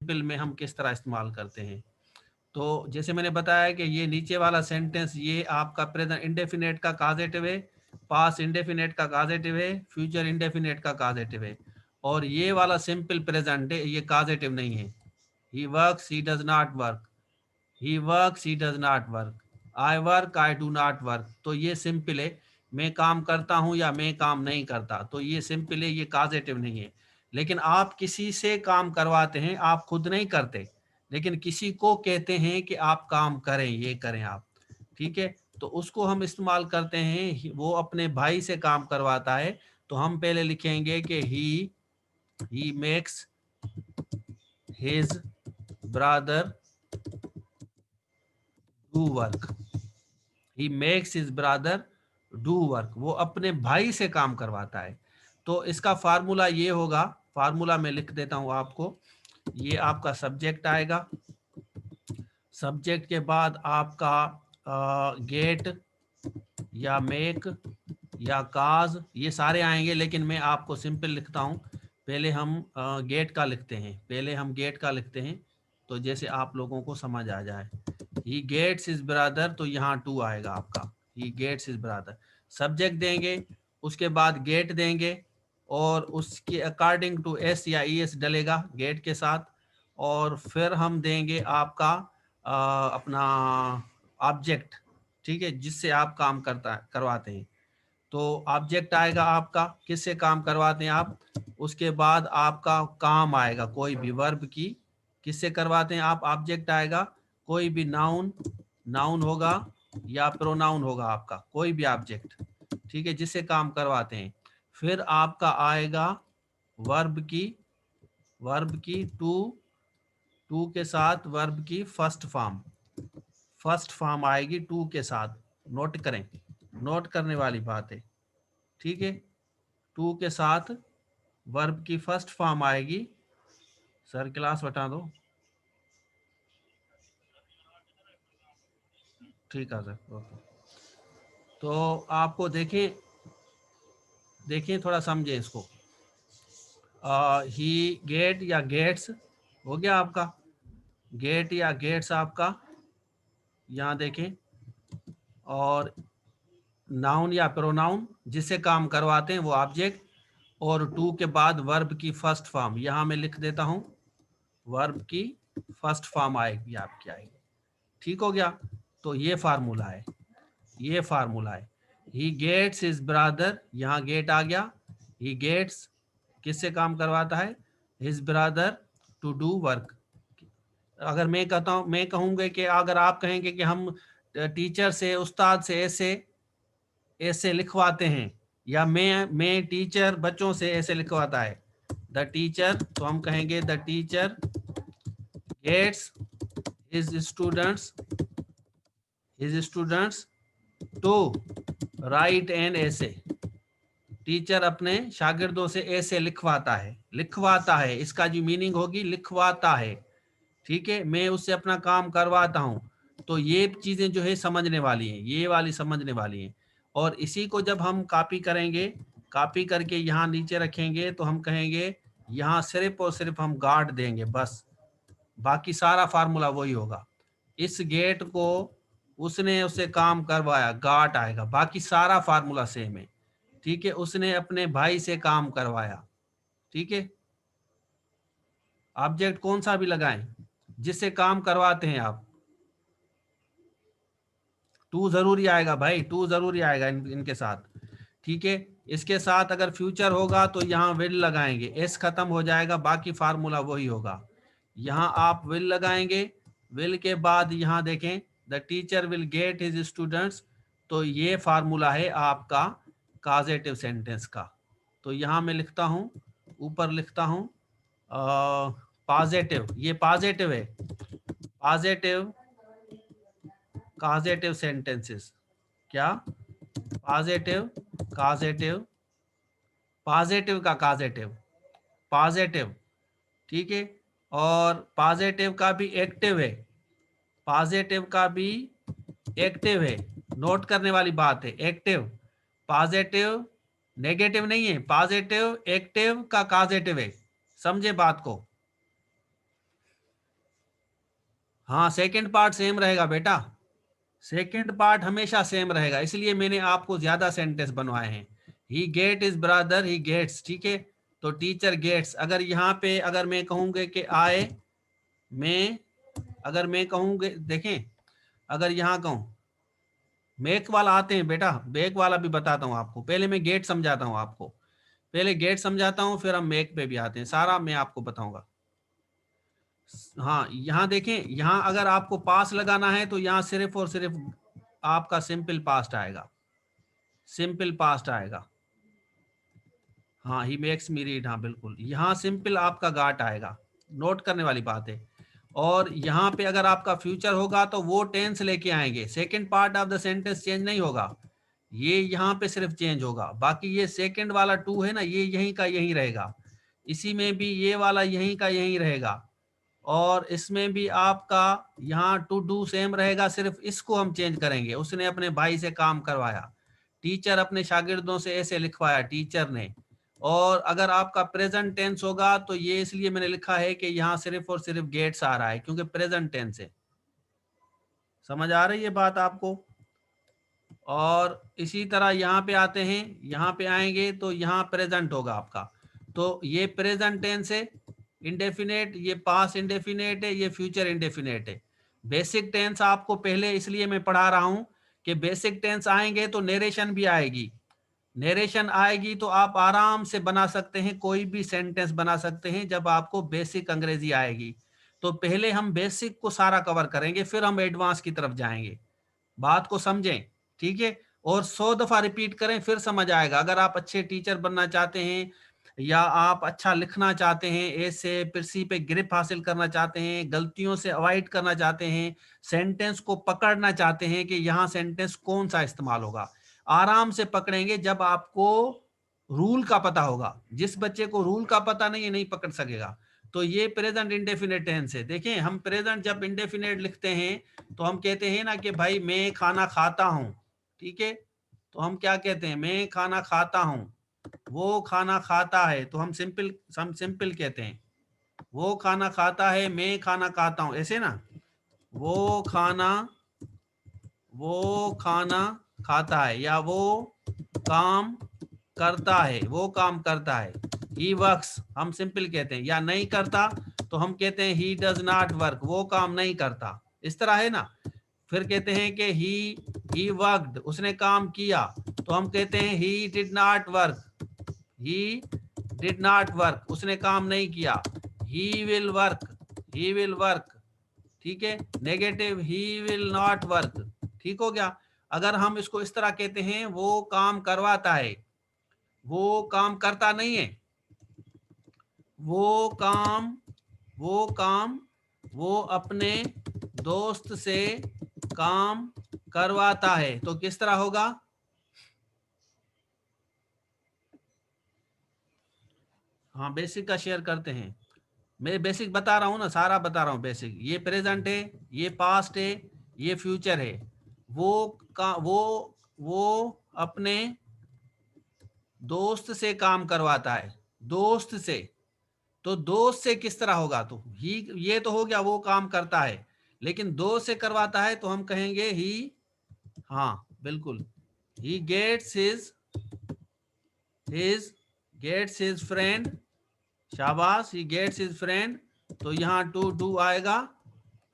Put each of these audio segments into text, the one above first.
Simple में हम किस तरह इस्तेमाल करते हैं। तो जैसे मैंने बताया कि ये नीचे वाला सेंटेंस ये आपका प्रेजेंट इंडेफिनेट का काजेटिव है, पास्ट इंडेफिनेट का काजेटिव है, फ्यूचर इंडेफिनेट का काजेटिव है, और ये वाला सिंपल प्रेजेंट है, ये काजेटिव नहीं है। He works, he does not work, he works, he does not work, I work, I do not work. तो ये सिंपल है, मैं काम करता हूं या मैं काम नहीं करता, तो ये सिंपल है, ये काजेटिव नहीं है। लेकिन आप किसी से काम करवाते हैं, आप खुद नहीं करते, लेकिन किसी को कहते हैं कि आप काम करें, ये करें आप, ठीक है। तो उसको हम इस्तेमाल करते हैं, वो अपने भाई से काम करवाता है, तो हम पहले लिखेंगे कि he makes his brother do work, he makes his brother do work, वो अपने भाई से काम करवाता है। तो इसका फार्मूला ये होगा, फार्मूला मैं लिख देता हूं आपको। ये आपका सब्जेक्ट आएगा, सब्जेक्ट के बाद आपका गेट या मेक या काज, ये सारे आएंगे, लेकिन मैं आपको सिंपल लिखता हूं। पहले हम गेट का लिखते हैं, पहले हम गेट का लिखते हैं, तो जैसे आप लोगों को समझ आ जाए। ही गेट्स इज ब्रदर, तो यहाँ टू आएगा आपका, he gets his brother. Subject देंगे, उसके बाद गेट देंगे, और उसके अकॉर्डिंग टू एस या ई एस डलेगा गेट के साथ, और फिर हम देंगे आपका अपना ऑब्जेक्ट, ठीक है, जिससे आप काम करवाते हैं। तो ऑब्जेक्ट आएगा आपका, किससे काम करवाते हैं आप, उसके बाद आपका काम आएगा, कोई भी वर्ब की किससे करवाते हैं आप, ऑब्जेक्ट आएगा, कोई भी नाउन, नाउन होगा या प्रोनाउन होगा आपका, कोई भी ऑब्जेक्ट, ठीक है, जिससे काम करवाते हैं। फिर आपका आएगा वर्ब की टू, टू के साथ वर्ब की फर्स्ट फॉर्म, फर्स्ट फॉर्म आएगी टू के साथ, नोट करें, नोट करने वाली बात है, ठीक है। टू के साथ वर्ब की फर्स्ट फॉर्म आएगी। सर क्लास बता दो, ठीक है सर, ओके। तो आपको देखें, देखिए थोड़ा समझे इसको। ही गेट या गेट्स हो गया आपका, गेट या गेट्स आपका, यहाँ देखें, और नाउन या प्रोनाउन जिससे काम करवाते हैं वो ऑब्जेक्ट, और टू के बाद वर्ब की फर्स्ट फॉर्म, यहाँ मैं लिख देता हूँ, वर्ब की फर्स्ट फॉर्म आएगी आपकी, आएगी, ठीक हो गया। तो ये फार्मूला है, ये फार्मूला है, ही गेट्स इज ब्रदर, यहाँ गेट आ गया, ही गेट्स किससे काम करवाता है, his brother to do work. अगर मैं कहता हूँ, मैं कहूँगा कि अगर आप कहेंगे कि हम टीचर से, उस्ताद से ऐसे ऐसे लिखवाते हैं, या मैं टीचर बच्चों से ऐसे लिखवाता है, द टीचर, तो हम कहेंगे the teacher gets his students, his students to write an ऐसे, टीचर अपने शागिर्दों से ऐसे लिखवाता है, लिखवाता है, इसका जो मीनिंग होगी लिखवाता है, ठीक है, मैं उससे अपना काम करवाता हूं। तो ये चीजें जो है समझने वाली हैं, ये वाली समझने वाली हैं। और इसी को जब हम कॉपी करेंगे, कॉपी करके यहाँ नीचे रखेंगे, तो हम कहेंगे यहाँ सिर्फ और सिर्फ हम गार्ड देंगे बस, बाकी सारा फार्मूला वही होगा। इस गेट को उसने उससे काम करवाया, गार्ड आएगा, बाकी सारा फार्मूला सेम है, ठीक है। उसने अपने भाई से काम करवाया, ठीक है। ऑब्जेक्ट कौन सा भी लगाएं जिससे काम करवाते हैं आप, टू जरूरी आएगा भाई, टू जरूरी आएगा इनके साथ, ठीक है। इसके साथ अगर फ्यूचर होगा तो यहाँ विल लगाएंगे, एस खत्म हो जाएगा, बाकी फार्मूला वही होगा। यहाँ आप विल लगाएंगे, विल के बाद यहाँ देखें, the teacher will get his students, तो ये फार्मूला है आपका काजेटिव सेंटेंस का। तो यहाँ मैं लिखता हूँ, ऊपर लिखता हूँ पॉजिटिव, ये पॉजिटिव है, पॉजिटिव काजेटिव सेंटेंसेस, क्या, पॉजिटिव काजेटिव, पॉजिटिव का काजेटिव, पॉजिटिव, ठीक है। और पॉजिटिव का भी एक्टिव है, पॉजिटिव का भी एक्टिव है, नोट करने वाली बात है, एक्टिव, पॉजिटिव नेगेटिव नहीं है, पॉजिटिव एक्टिव का काजेटिव है, समझे बात को। हाँ, सेकंड पार्ट सेम रहेगा बेटा, सेकंड पार्ट हमेशा सेम रहेगा, इसलिए मैंने आपको ज्यादा सेंटेंस बनवाए हैं। He get his brother, he gets, ठीक है। तो टीचर गेट्स, अगर यहाँ पे अगर मैं कहूँगे कि आए, मैं अगर मैं कहूँगे, देखें अगर यहाँ कहूँ मेक वाला आते हैं बेटा, मेक वाला भी बताता हूँ आपको, पहले मैं गेट समझाता हूँ आपको, पहले गेट समझाता हूँ फिर हम मेक पे भी आते हैं, सारा मैं आपको बताऊंगा। हाँ, यहाँ देखें, यहाँ अगर आपको पास लगाना है तो यहाँ सिर्फ और सिर्फ आपका सिंपल पास्ट आएगा, सिंपल पास्ट आएगा। हाँ, ही मेक्स मी रीड, हाँ बिल्कुल, यहाँ सिंपल आपका गाट आएगा, नोट करने वाली बात है। और यहाँ पे अगर आपका फ्यूचर होगा तो वो टेंस लेके आएंगे, second part of the sentence change नहीं होगा, ये यहाँ पे सिर्फ चेंज होगा, बाकी ये सेकंड वाला टू है ना, ये यहीं का यहीं रहेगा, इसी में भी ये वाला यहीं का यहीं रहेगा, और इसमें भी आपका यहाँ टू डू सेम रहेगा, सिर्फ इसको हम चेंज करेंगे। उसने अपने भाई से काम करवाया, टीचर अपने शागिर्दों से ऐसे लिखवाया टीचर ने। और अगर आपका प्रेजेंट टेंस होगा तो ये इसलिए मैंने लिखा है कि यहाँ सिर्फ और सिर्फ गेट्स आ रहा है क्योंकि प्रेजेंट टेंस है। समझ आ रही है बात आपको? और इसी तरह यहाँ पे आते हैं, यहाँ पे आएंगे तो यहाँ प्रेजेंट होगा आपका, तो ये प्रेजेंट टेंस है इंडेफिनेट, ये पास इंडेफिनेट है, ये फ्यूचर इंडेफिनेट है। बेसिक टेंस आपको पहले इसलिए मैं पढ़ा रहा हूँ कि बेसिक टेंस आएंगे तो नेरेशन भी आएगी, नेरेशन आएगी तो आप आराम से बना सकते हैं, कोई भी सेंटेंस बना सकते हैं जब आपको बेसिक अंग्रेजी आएगी। तो पहले हम बेसिक को सारा कवर करेंगे, फिर हम एडवांस की तरफ जाएंगे। बात को समझें, ठीक है? और 100 दफा रिपीट करें फिर समझ आएगा। अगर आप अच्छे टीचर बनना चाहते हैं या आप अच्छा लिखना चाहते हैं, ऐसे पिरसी पे ग्रिप हासिल करना चाहते हैं, गलतियों से अवॉइड करना चाहते हैं, सेंटेंस को पकड़ना चाहते हैं कि यहाँ सेंटेंस कौन सा इस्तेमाल होगा, आराम से पकड़ेंगे जब आपको रूल का पता होगा। जिस बच्चे को रूल का पता नहीं है नहीं पकड़ सकेगा। तो ये प्रेजेंट इंडेफिनेट टेंस है। देखें, हम प्रेजेंट जब इंडेफिनेट लिखते हैं तो हम कहते हैं ना कि भाई मैं खाना खाता हूं, ठीक है? तो हम क्या कहते हैं, मैं खाना खाता हूं, वो खाना खाता है, तो हम सिंपल कहते हैं, वो खाना खाता है, मैं खाना खाता हूं, ऐसे ना, वो खाना खाता है, या वो काम करता है, वो काम करता है, ही वर्क्स हम सिंपल कहते हैं, या नहीं करता तो हम कहते हैं ही डज नॉट वर्क, वो काम नहीं करता, इस तरह है ना। फिर कहते हैं कि ही वर्कड, उसने काम किया, तो हम कहते हैं ही did not work, he did not work, उसने काम नहीं किया, ही विल वर्क, ठीक है? Negative, he will not work, ठीक हो गया? अगर हम इसको इस तरह कहते हैं, वो काम करवाता है, वो काम करता नहीं है, वो काम वो अपने दोस्त से काम करवाता है, तो किस तरह होगा? हाँ, बेसिक का शेयर करते हैं, मैं बेसिक बता रहा हूँ ना, सारा बता रहा हूँ बेसिक। ये प्रेजेंट है, ये पास्ट है, ये फ्यूचर है। वो अपने दोस्त से काम करवाता है, दोस्त से, तो दोस्त से किस तरह होगा? तो ही, ये तो हो गया वो काम करता है, लेकिन दोस्त से करवाता है तो हम कहेंगे ही, हाँ बिल्कुल, ही गेट्स हिज फ्रेंड, शाबाश, ही गेट्स हिज फ्रेंड, तो यहाँ टू डू आएगा,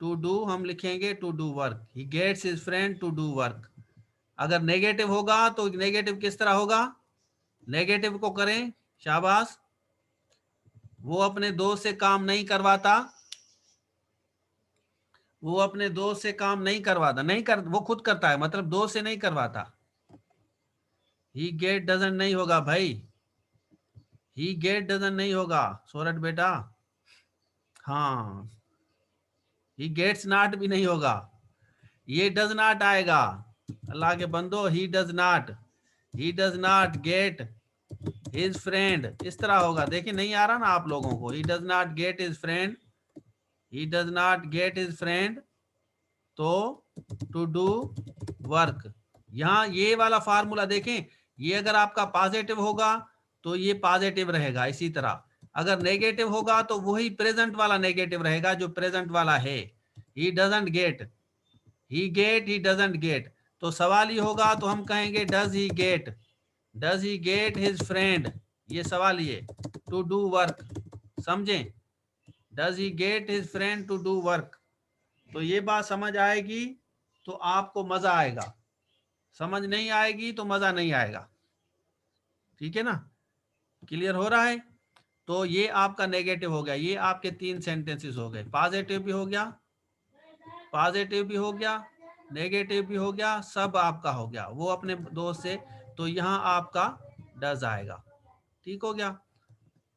टू डू हम लिखेंगे, to do work, he gets his friend to do work. अगर नेगेटिव होगा तो नेगेटिव किस तरह होगा? नेगेटिव को करें, शाबाश, वो अपने दोस्त से काम नहीं करवाता, वो अपने दोस्त से काम नहीं करवाता, वो खुद करता है, मतलब दोस्त से नहीं करवाता। ही गेट डजन नहीं होगा भाई, ही गेट डजन नहीं होगा सोरठ बेटा, हाँ, ही गेट्स नॉट भी नहीं होगा, ये डज नॉट आएगा। अल्लाह के बंदो, he does not get his friend, इस तरह होगा। देखिए नहीं आ रहा ना आप लोगों को, ही does not get his friend, he does not get his friend, तो टू डू वर्क। यहाँ ये वाला फार्मूला देखें, ये अगर आपका पॉजिटिव होगा तो ये पॉजिटिव रहेगा, इसी तरह अगर नेगेटिव होगा तो वही प्रेजेंट वाला नेगेटिव रहेगा जो प्रेजेंट वाला है। He doesn't get, he get, he doesn't get. तो सवाल ही होगा तो हम कहेंगे does he get, does he get his friend, ये सवाल ये, टू डू वर्क, समझें, does he get his friend to do work. तो ये बात समझ आएगी तो आपको मजा आएगा, समझ नहीं आएगी तो मजा नहीं आएगा, ठीक है ना, क्लियर हो रहा है। तो ये आपका नेगेटिव हो गया, ये आपके 3 सेंटेंसेस हो गए, पॉजिटिव भी हो गया, पॉजिटिव भी हो गया, नेगेटिव भी हो गया, सब आपका हो गया वो अपने दोस्त से। तो यहाँ आपका डज आएगा, ठीक हो गया,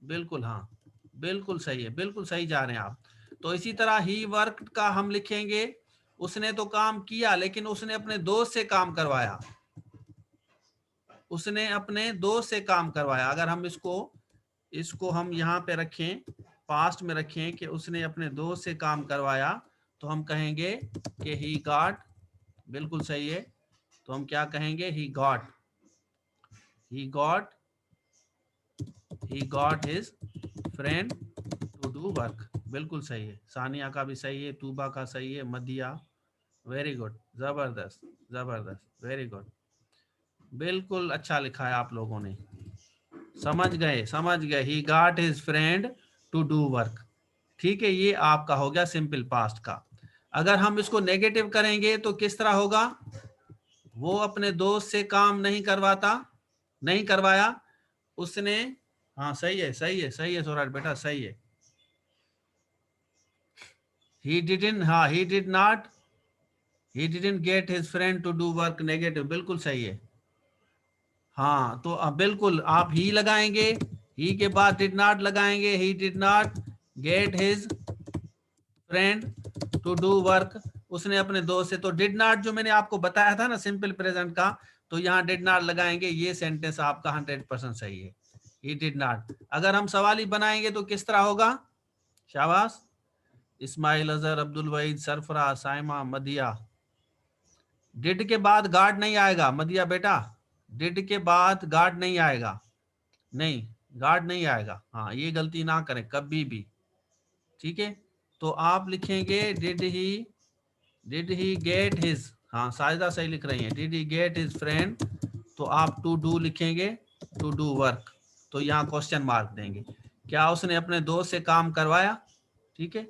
बिल्कुल, हाँ बिल्कुल सही है, बिल्कुल सही जा रहे हैं आप। तो इसी तरह ही वर्क का हम लिखेंगे, उसने तो काम किया लेकिन उसने अपने दोस्त से काम करवाया, उसने अपने दोस्त से काम करवाया। अगर हम इसको हम यहाँ पे रखें, पास्ट में रखें कि उसने अपने दोस्त से काम करवाया, तो हम कहेंगे कि ही गॉट, बिल्कुल सही है। तो हम क्या कहेंगे, he got his friend to do work, बिल्कुल सही है। सानिया का भी सही है, तूबा का सही है, मदिया, वेरी गुड, जबरदस्त जबरदस्त, वेरी गुड, बिल्कुल अच्छा लिखा है आप लोगों ने, समझ गए। He got his friend to do work, ठीक है, ये आपका हो गया सिंपल पास्ट का। अगर हम इसको नेगेटिव करेंगे तो किस तरह होगा, वो अपने दोस्त से काम नहीं करवाया, उसने, हाँ सही है स्वराज बेटा, सही है। he didn't get his friend to do work, negative, बिल्कुल सही है। हाँ तो अब बिल्कुल आप ही लगाएंगे, ही के बाद डिड नॉट लगाएंगे, he did not get his friend to do work, उसने अपने दोस्त से। तो डिड नॉट जो मैंने आपको बताया था ना सिंपल प्रेजेंट का, तो यहाँ डिड नॉट लगाएंगे, ये सेंटेंस आपका 100% सही है, ही डिड नॉट। अगर हम सवाली बनाएंगे तो किस तरह होगा, शाबाश इस्माइल, अजहर, अब्दुल वहीद, सरफरा, साइमा, मदिया। डिड के बाद गार्ड नहीं आएगा मदिया बेटा, डिड के बाद गार्ड नहीं आएगा, नहीं गार्ड नहीं आएगा, हाँ ये गलती ना करें कभी भी, ठीक है। तो आप लिखेंगे डिड ही गेट हिज, हाँ साजिदा सही लिख रही है, did he get his friend, तो आप टू डू लिखेंगे, टू डू वर्क, तो यहाँ क्वेश्चन मार्क देंगे, क्या उसने अपने दोस्त से काम करवाया, ठीक है,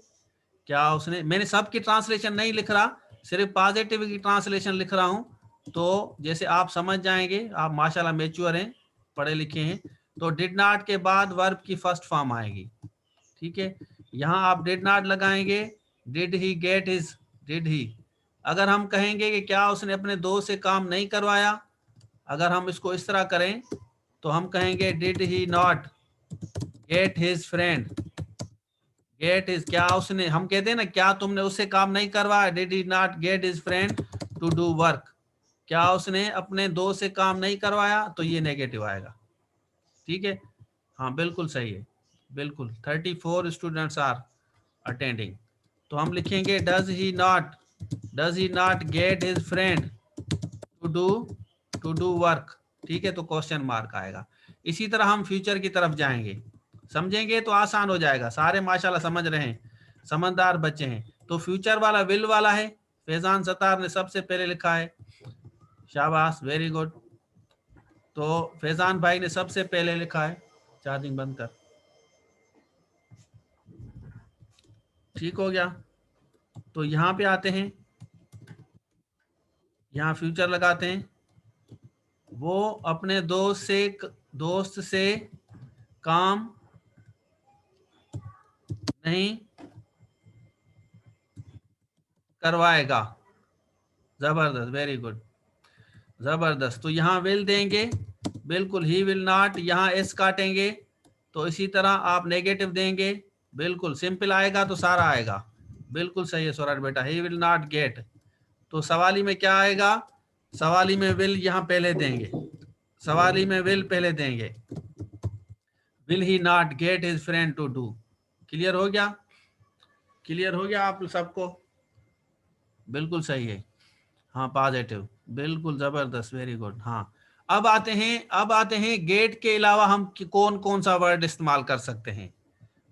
क्या उसने, मैंने सबकी ट्रांसलेशन नहीं लिख रहा, सिर्फ पॉजिटिव की ट्रांसलेशन लिख रहा हूं, तो जैसे आप समझ जाएंगे, आप माशाल्लाह मैच्योर हैं, पढ़े लिखे हैं। तो डिड नॉट के बाद वर्ब की फर्स्ट फॉर्म आएगी, ठीक है, यहाँ आप डिड नॉट लगाएंगे, did he get his, did he. अगर हम कहेंगे कि क्या उसने अपने दोस्त से काम नहीं करवाया, अगर हम इसको इस तरह करें तो हम कहेंगे did he not get his friend, get his, क्या उसने, हम कहते हैं ना क्या तुमने उससे काम नहीं करवाया, did he not get his friend to do work, क्या उसने अपने दोस्त से काम नहीं करवाया, तो ये नेगेटिव आएगा, ठीक है, हाँ बिल्कुल सही है, बिल्कुल 34 स्टूडेंट्स आर अटेंडिंग। तो हम लिखेंगे does he not get his friend to do work, ठीक है, तो क्वेश्चन मार्क आएगा। इसी तरह हम फ्यूचर की तरफ जाएंगे, समझेंगे तो आसान हो जाएगा, सारे माशाल्लाह समझ रहे हैं, समझदार बच्चे हैं। तो फ्यूचर वाला विल वाला है, फैजान सतार ने सबसे पहले लिखा है, शाबाश वेरी गुड। तो फैजान भाई ने सबसे पहले लिखा है, चार्जिंग बंद कर, ठीक हो गया। तो यहाँ पे आते हैं, यहाँ फ्यूचर लगाते हैं, वो अपने दोस्त से काम नहीं करवाएगा, जबरदस्त वेरी गुड जबरदस्त। तो यहाँ विल देंगे, बिल्कुल ही विल नॉट, यहाँ एस काटेंगे, तो इसी तरह आप नेगेटिव देंगे, बिल्कुल सिंपल आएगा तो सारा आएगा, बिल्कुल सही है स्वराज बेटा, ही विल नॉट गेट। तो सवाली में क्या आएगा, सवाली में विल यहाँ पहले देंगे, सवाली में विल पहले देंगे, will he not get his friend to do. Clear हो गया, क्लियर हो गया आप सबको, बिल्कुल सही है, हाँ पॉजिटिव, बिल्कुल जबरदस्त वेरी गुड। हाँ अब आते हैं गेट के अलावा हम कौन कौन सा वर्ड इस्तेमाल कर सकते हैं।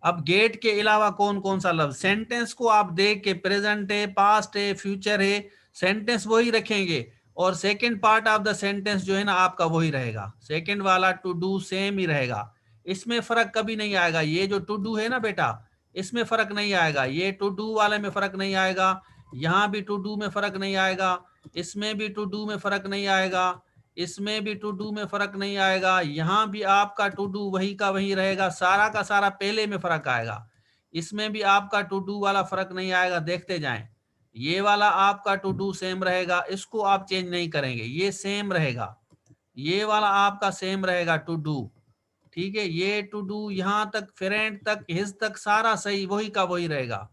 अब गेट के अलावा कौन कौन सा लफ्ज, सेंटेंस को आप देख के प्रेजेंट है, पास्ट है, फ्यूचर है, सेंटेंस वही रखेंगे और second part of the sentence जो है ना आपका वही रहेगा, सेकंड वाला टू डू सेम ही रहेगा, इसमें फर्क कभी नहीं आएगा। ये जो टू डू है ना बेटा, इसमें फर्क नहीं आएगा, ये टू डू वाले में फर्क नहीं आएगा, यहाँ भी टू डू में फर्क नहीं आएगा, इसमें भी टू डू में फर्क नहीं आएगा, इसमें भी टू डू में फर्क नहीं आएगा, यहाँ भी आपका टू डू वही का वही रहेगा, सारा का सारा पहले में फर्क आएगा, इसमें भी आपका टू डू वाला फर्क नहीं आएगा। देखते जाएं, ये वाला आपका टू डू सेम रहेगा, इसको आप चेंज नहीं करेंगे, ये सेम रहेगा, ये वाला आपका सेम रहेगा टू डू, ठीक है, ये टू डू यहाँ तक, फ्रेंड तक, हिज तक, सारा सही वही का वही रहेगा,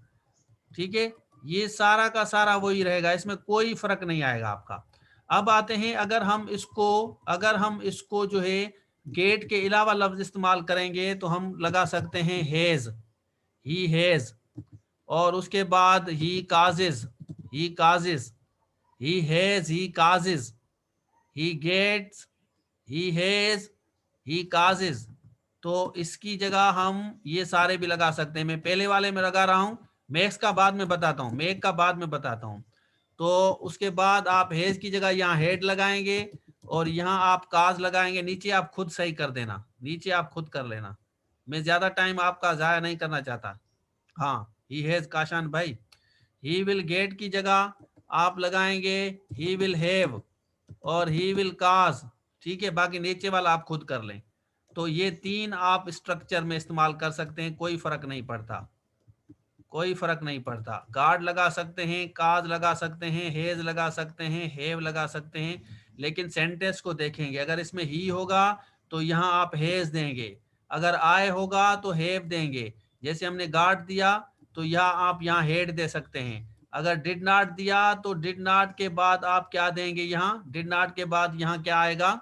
ठीक है, ये सारा का सारा वही रहेगा, इसमें कोई फर्क नहीं आएगा आपका। अब आते हैं, अगर हम इसको जो है गेट के अलावा लफ्ज इस्तेमाल करेंगे तो हम लगा सकते हैं हेज, ही हेज, और उसके बाद he causes, he causes, he has, he causes, he gets, he has, he causes. तो इसकी जगह हम ये सारे भी लगा सकते हैं, मैं पहले वाले में लगा रहा हूं, मेक्स का बाद में बताता हूं, मेक का बाद में बताता हूं। तो उसके बाद आप हेज की जगह यहाँ हेड लगाएंगे और यहाँ आप काज लगाएंगे, नीचे आप खुद सही कर देना, नीचे आप खुद कर लेना, मैं ज्यादा टाइम आपका जाया नहीं करना चाहता। हाँ, ही हेज काशान भाई, ही विल गेट की जगह आप लगाएंगे ही विल हैव और ही विल काज, ठीक है, बाकी नीचे वाला आप खुद कर लें। तो ये तीन आप स्ट्रक्चर में इस्तेमाल कर सकते हैं, कोई फर्क नहीं पड़ता, कोई फर्क नहीं पड़ता, गार्ड लगा सकते हैं, काज लगा सकते हैं, हेज लगा सकते हैं, हेव लगा सकते हैं, लेकिन सेंटेंस को देखेंगे, अगर इसमें ही होगा तो यहाँ आप हेज देंगे, अगर आए होगा तो हेव देंगे, जैसे हमने गार्ड दिया तो यहाँ आप यहाँ हेड दे सकते हैं, अगर डिड नॉट दिया तो डिड नॉट के बाद आप क्या देंगे, यहाँ डिड नॉट के बाद यहाँ क्या आएगा,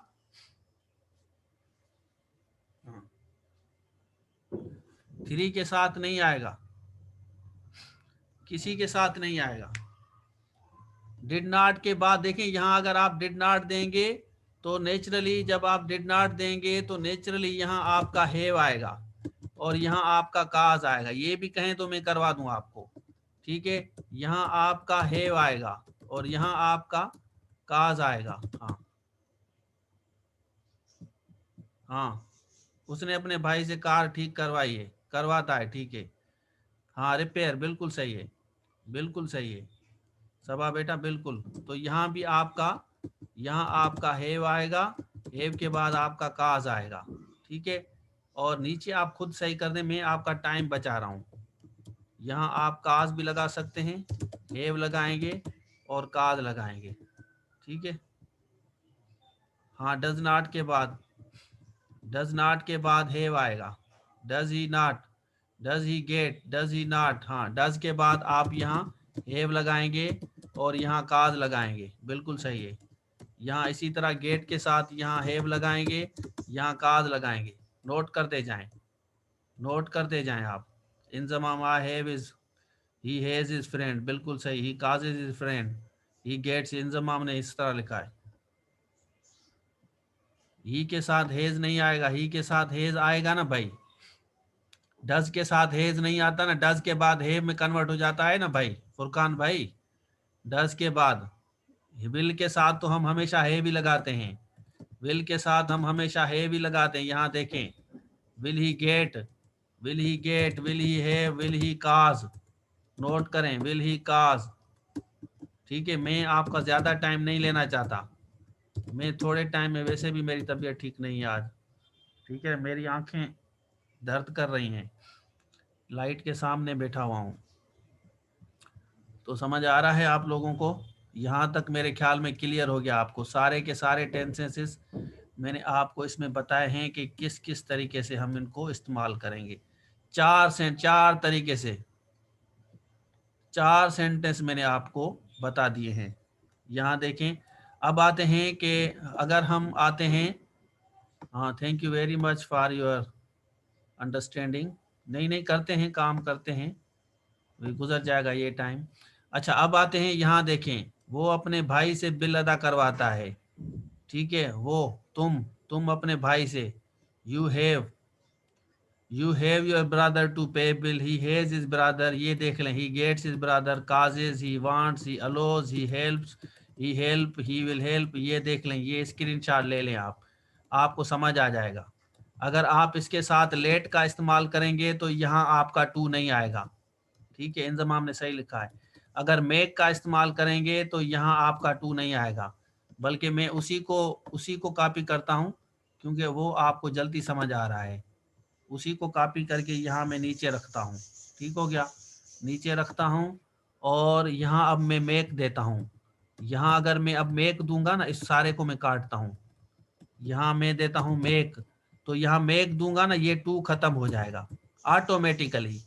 थ्री के साथ नहीं आएगा, किसी के साथ नहीं आएगा, डिड नॉट के बाद देखें, यहाँ अगर आप डिड नॉट देंगे तो नेचुरली, जब आप डिड नॉट देंगे तो नेचुरली यहाँ आपका हैव आएगा और यहाँ आपका काज आएगा, ये भी कहें तो मैं करवा दूं आपको, ठीक है, यहाँ आपका हैव आएगा और यहाँ आपका काज आएगा। हाँ हाँ, उसने अपने भाई से कार ठीक करवाई है, करवाता है, ठीक है, हाँ रिपेयर, बिल्कुल सही है, बिल्कुल सही है सबा बेटा, बिल्कुल। तो यहाँ भी आपका, यहाँ आपका हेव आएगा, हेव के बाद आपका काज आएगा, ठीक है, और नीचे आप खुद सही कर दें, मैं आपका टाइम बचा रहा हूँ। यहाँ आप काज भी लगा सकते हैं, हेव लगाएंगे और काज लगाएंगे, ठीक है। हाँ, डज नॉट के बाद, डज नॉट के बाद हेव आएगा, does he not, does he get, does he not, हाँ डज के बाद आप यहाँ हेव लगाएंगे और यहाँ काज लगाएंगे, बिल्कुल सही है। यहाँ इसी तरह गेट के साथ यहाँ हेव लगाएंगे, यहाँ काज लगाएंगे, नोट करते जाएं, नोट करते जाएं आप। Inzamam have his, he has his friend, बिल्कुल सही, he causes his friend, he gets, Inzamam ने इस तरह लिखा है। ही के साथ हेज नहीं आएगा, ही के साथ हेज आएगा ना भाई, डज के साथ हेज नहीं आता ना, डज के बाद हेव में कन्वर्ट हो जाता है ना भाई फुरकान भाई, डज के बाद। विल के साथ तो हम हमेशा हे भी लगाते हैं, विल के साथ हम हमेशा हे भी लगाते हैं, यहाँ देखें, will he get, will he get, will he have, will he cause, note करें, विल ही काज, ठीक है। मैं आपका ज्यादा टाइम नहीं लेना चाहता, मैं थोड़े टाइम में, वैसे भी मेरी तबीयत ठीक नहीं है आज, ठीक है, मेरी आंखें दर्द कर रही हैं, लाइट के सामने बैठा हुआ हूँ। तो समझ आ रहा है आप लोगों को, यहाँ तक मेरे ख्याल में क्लियर हो गया आपको, सारे के सारे टेंसेस मैंने आपको इसमें बताए हैं कि किस किस तरीके से हम इनको इस्तेमाल करेंगे। चार तरीके से 4 सेंटेंस मैंने आपको बता दिए हैं। यहाँ देखें, अब आते हैं कि अगर हम आते हैं, हाँ thank you very much for your understanding, नहीं नहीं करते हैं, काम करते हैं, गुजर जाएगा ये टाइम। अच्छा, अब आते हैं, यहाँ देखें, वो अपने भाई से बिल अदा करवाता है, ठीक है, वो तुम अपने भाई से, you have, you have your brother to pay bill, he has his brother, ये देख लें, he gets his brother, causes, he wants, he allows, he helps, he help, he will help, ये देख लें, ये स्क्रीनशॉट ले लें आप, आपको समझ आ जाएगा। अगर आप इसके साथ लेट का इस्तेमाल करेंगे तो यहाँ आपका टू नहीं आएगा, ठीक है, इंजमाम ने सही लिखा है। अगर मेक का इस्तेमाल करेंगे तो यहाँ आपका टू नहीं आएगा, बल्कि मैं उसी को कॉपी करता हूँ क्योंकि वो आपको जल्दी समझ आ रहा है। उसी को कॉपी करके यहाँ मैं नीचे रखता हूँ, ठीक हो गया, नीचे रखता हूँ और यहाँ अब मैं मेक देता हूँ। यहाँ अगर मैं अब मेक दूंगा ना, इस सारे को मैं काटता हूँ, यहाँ मैं देता हूँ मेक, तो यहाँ मेक दूंगा ना, ये टू खत्म हो जाएगा ऑटोमेटिकली,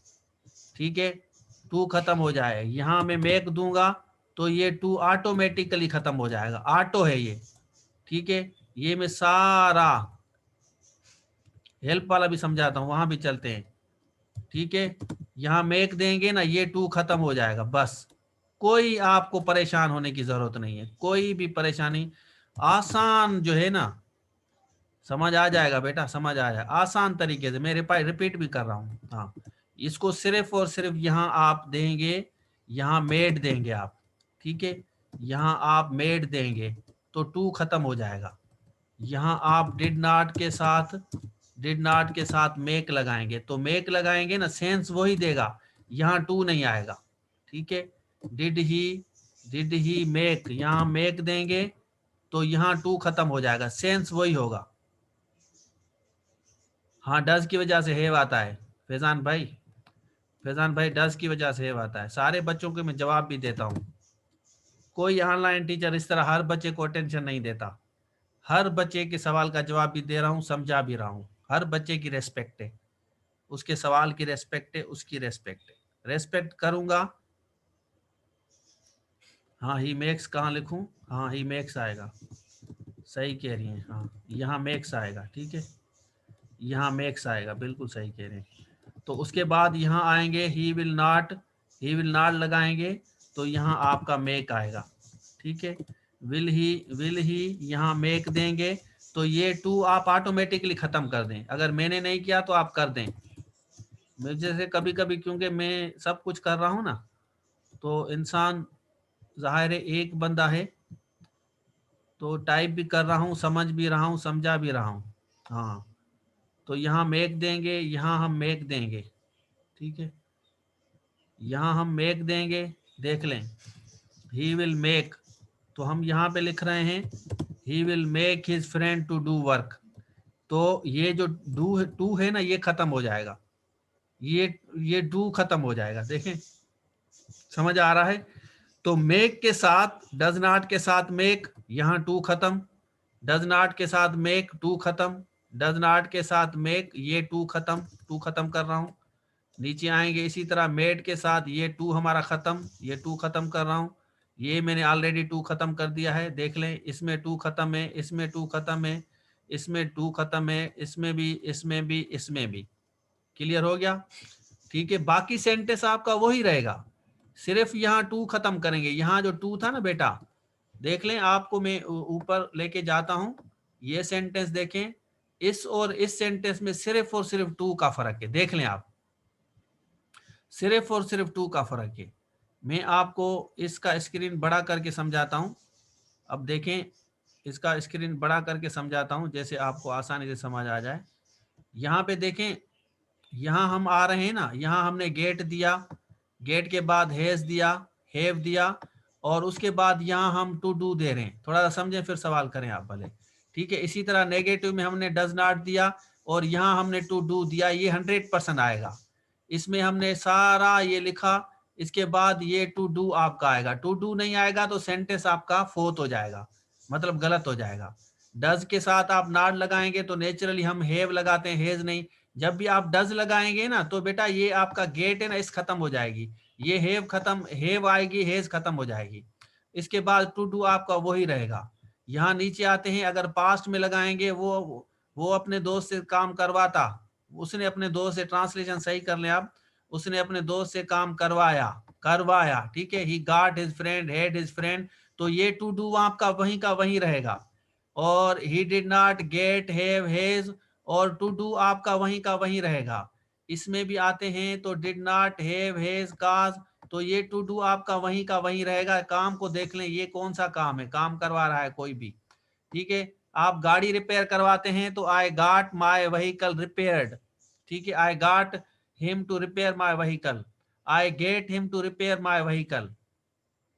ठीक है, टू खत्म हो जाए। यहाँ मैं मेक दूंगा तो ये टू ऑटोमेटिकली खत्म हो जाएगा, ऑटो है ये, ठीक है। ये मैं सारा हेल्प वाला भी समझाता हूँ, वहां भी चलते हैं, ठीक है। यहाँ मेक देंगे ना, ये टू खत्म हो जाएगा, बस कोई आपको परेशान होने की जरूरत नहीं है, कोई भी परेशानी, आसान जो है ना, समझ आ जाएगा बेटा, समझ आ जाएगा आसान तरीके से, मैं रिपीट भी कर रहा हूँ। हाँ, इसको सिर्फ और सिर्फ यहाँ आप देंगे, यहाँ मेड देंगे आप, ठीक है, यहाँ आप मेड देंगे तो टू खत्म हो जाएगा। यहाँ आप डिड नॉट के साथ मेक लगाएंगे, तो मेक लगाएंगे ना, सेंस वही देगा, यहाँ टू नहीं आएगा, ठीक है। डिड ही मेक, यहाँ मेक देंगे तो यहाँ टू खत्म हो जाएगा, सेंस वही होगा। हाँ, डज की वजह से हेव आता है फैजान भाई, फैजान भाई डज की वजह से हेव आता है। सारे बच्चों के मैं जवाब भी देता हूँ, कोई ऑनलाइन टीचर इस तरह हर बच्चे को अटेंशन नहीं देता, हर बच्चे के सवाल का जवाब भी दे रहा हूँ, समझा भी रहा हूँ, हर बच्चे की रेस्पेक्ट है, उसके सवाल की रेस्पेक्ट है, उसकी रेस्पेक्ट है, रेस्पेक्ट करूंगा। हाँ, ही मेक्स कहाँ लिखूं, हाँ ही मेक्स आएगा, सही कह रही हैं, हाँ यहाँ मेक्स आएगा, ठीक है, यहाँ मेक्स आएगा, बिल्कुल सही कह रहे हैं। तो उसके बाद यहाँ आएंगे ही विल नॉट लगाएंगे तो यहाँ आपका मेक आएगा, ठीक है। विल ही यहाँ मेक देंगे तो ये टू आप ऑटोमेटिकली खत्म कर दें, अगर मैंने नहीं किया तो आप कर दें। मैं जैसे कभी कभी, क्योंकि मैं सब कुछ कर रहा हूँ ना, तो इंसान जाहिर है एक बंदा है, तो टाइप भी कर रहा हूँ, समझ भी रहा हूँ, समझा भी रहा हूँ। हाँ, तो यहाँ मेक देंगे, यहाँ हम मेक देंगे, ठीक है, यहाँ हम मेक देंगे, देख लें, ही विल मेक, तो हम यहाँ पे लिख रहे हैं he will make his friend to do work, तो ये जो टू है ना, ये खत्म हो जाएगा, ये डू खत्म हो जाएगा, देखें समझ आ रहा है। तो मेक के साथ डज नॉट के साथ मेक, यहाँ टू खत्म, डज नॉट के साथ मेक टू खत्म, डज नॉट के साथ मेक, ये टू खत्म कर रहा हूँ। नीचे आएंगे इसी तरह मेड के साथ, ये टू हमारा खत्म, ये टू खत्म कर रहा हूँ, ये मैंने ऑलरेडी टू खत्म कर दिया है, देख लें, इसमें टू खत्म है, इसमें टू खत्म है, इसमें टू खत्म है, इसमें भी, इसमें भी, इसमें भी, क्लियर हो गया, ठीक है। बाकी सेंटेंस आपका वही रहेगा, सिर्फ यहाँ टू खत्म करेंगे, यहाँ जो टू था ना बेटा, देख लें, आपको मैं ऊपर लेके जाता हूं, ये सेंटेंस देखें, इस और इस सेंटेंस में सिर्फ और सिर्फ टू का फर्क है, देख लें आप, सिर्फ और सिर्फ टू का फर्क है। मैं आपको इसका स्क्रीन बड़ा करके समझाता हूं, अब देखें, इसका स्क्रीन बड़ा करके समझाता हूं जैसे आपको आसानी से समझ आ जाए। यहाँ पे देखें, यहाँ हम आ रहे हैं ना, यहाँ हमने गेट दिया, गेट के बाद हैज दिया, हैव दिया, और उसके बाद यहाँ हम टू डू दे रहे हैं, थोड़ा सा समझें फिर सवाल करें आप भले, ठीक है। इसी तरह नेगेटिव में हमने डज नॉट दिया और यहाँ हमने टू डू दिया, ये 100% आएगा। इसमें हमने सारा ये लिखा, इसके बाद ये टू डू आपका आएगा, टू डू नहीं आएगा तो सेंटेंस आपका फोर्थ हो जाएगा, मतलब गलत हो जाएगा। डज के साथ आप नॉट लगाएंगे तो नेचुरली हम हैव लगाते हैं, हेज नहीं। जब भी आप डज लगाएंगे ना तो बेटा ये आपका गेट है ना, इस खत्म हो जाएगी, ये हैव खत्म, हैव आएगी, हेज खत्म हो जाएगी। इसके बाद टू डू आपका वही रहेगा। यहाँ नीचे आते हैं, अगर पास्ट में लगाएंगे, वो अपने दोस्त से काम करवाता, उसने अपने दोस्त से, ट्रांसलेशन सही कर लें आप, उसने अपने दोस्त से काम करवाया, ठीक है। He got his friend, had his friend, तो ये टू डू आपका वहीं का वहीं रहेगा। और ही did not gate, have, hedge, और टू डू आपका वहीं का वहीं रहेगा। इसमें भी आते हैं तो डिड नॉट, हैव, हैज, काज, तो ये टू डू आपका वहीं का वहीं रहेगा। काम को देख लें, ये कौन सा काम है, काम करवा रहा है कोई भी, ठीक है। आप गाड़ी रिपेयर करवाते हैं तो I got my vehicle repaired, ठीक है। I got him to repair my vehicle, I get him to repair my vehicle,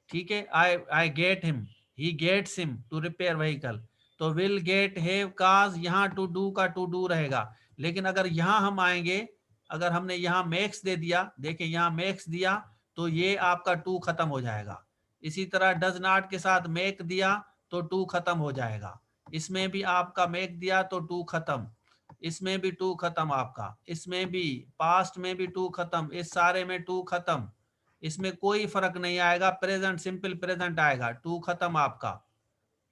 ठीक है। I get him, he gets him to repair vehicle. तो विल, गेट, हैव, काज, यहाँ to do का to do रहेगा। लेकिन अगर यहाँ हम आएंगे, अगर हमने यहाँ मेक्स दे दिया, देखिए यहाँ मेक्स दिया तो ये आपका टू खत्म हो जाएगा। इसी तरह डज नॉट के साथ मेक दिया तो टू खत्म हो जाएगा। इसमें भी आपका मेक दिया तो टू खत्म, इसमें भी टू खत्म आपका, इसमें भी, पास्ट में भी टू खत्म, इस सारे में टू खत्म, इसमें कोई फर्क नहीं आएगा, प्रेजेंट सिंपल प्रेजेंट आएगा, टू खत्म आपका,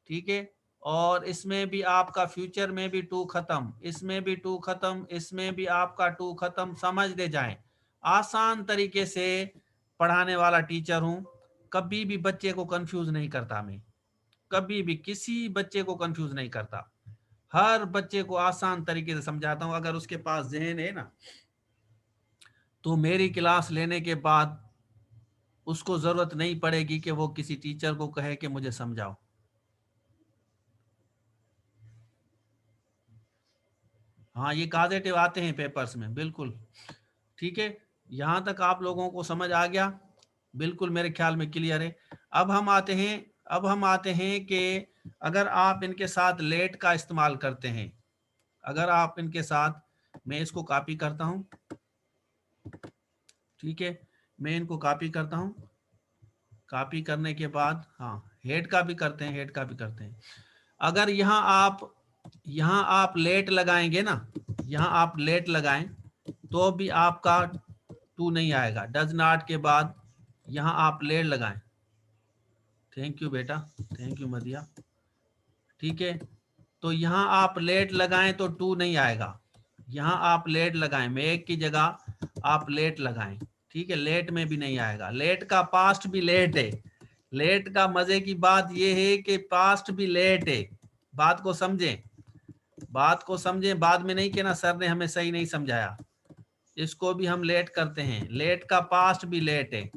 ठीक है। और इसमें भी आपका फ्यूचर में भी टू खत्म, इसमें भी टू खत्म, इसमें भी आपका टू खत्म। समझ दे जाएं, आसान तरीके से पढ़ाने वाला टीचर हूं, कभी भी बच्चे को कंफ्यूज नहीं करता, मैं कभी भी किसी बच्चे को कंफ्यूज नहीं करता, हर बच्चे को आसान तरीके से समझाता हूं। अगर उसके पास ज़हन है ना, तो मेरी क्लास लेने के बाद उसको जरूरत नहीं पड़ेगी कि वो किसी टीचर को कहे कि मुझे समझाओ। हाँ, ये काजेटिव आते हैं पेपर्स में, बिल्कुल, ठीक है। यहां तक आप लोगों को समझ आ गया, बिल्कुल मेरे ख्याल में क्लियर है। अब हम आते हैं कि अगर आप इनके साथ लेट का इस्तेमाल करते हैं, अगर आप इनके साथ, मैं इसको कॉपी करता हूं, ठीक है, मैं इनको कॉपी करता हूं। कॉपी करने के बाद, हाँ, हेड का भी करते हैं, हेड का भी करते हैं। अगर यहाँ आप लेट लगाएंगे ना, यहाँ आप लेट लगाएं तो भी आपका टू नहीं आएगा। डज नॉट के बाद यहाँ आप लेट लगाएं, थैंक यू बेटा, थैंक यू मदिया, ठीक है। तो यहाँ आप लेट लगाएं तो टू नहीं आएगा, यहाँ आप लेट लगाएं, मेक की जगह आप लेट लगाएं, ठीक है। लेट में भी नहीं आएगा, लेट का पास्ट भी लेट है। लेट का मजे की बात यह है कि पास्ट भी लेट है, बात को समझें, बात को समझें, बाद में नहीं कहना सर ने हमें सही नहीं समझाया। इसको भी हम लेट करते हैं, लेट का पास्ट भी लेट है।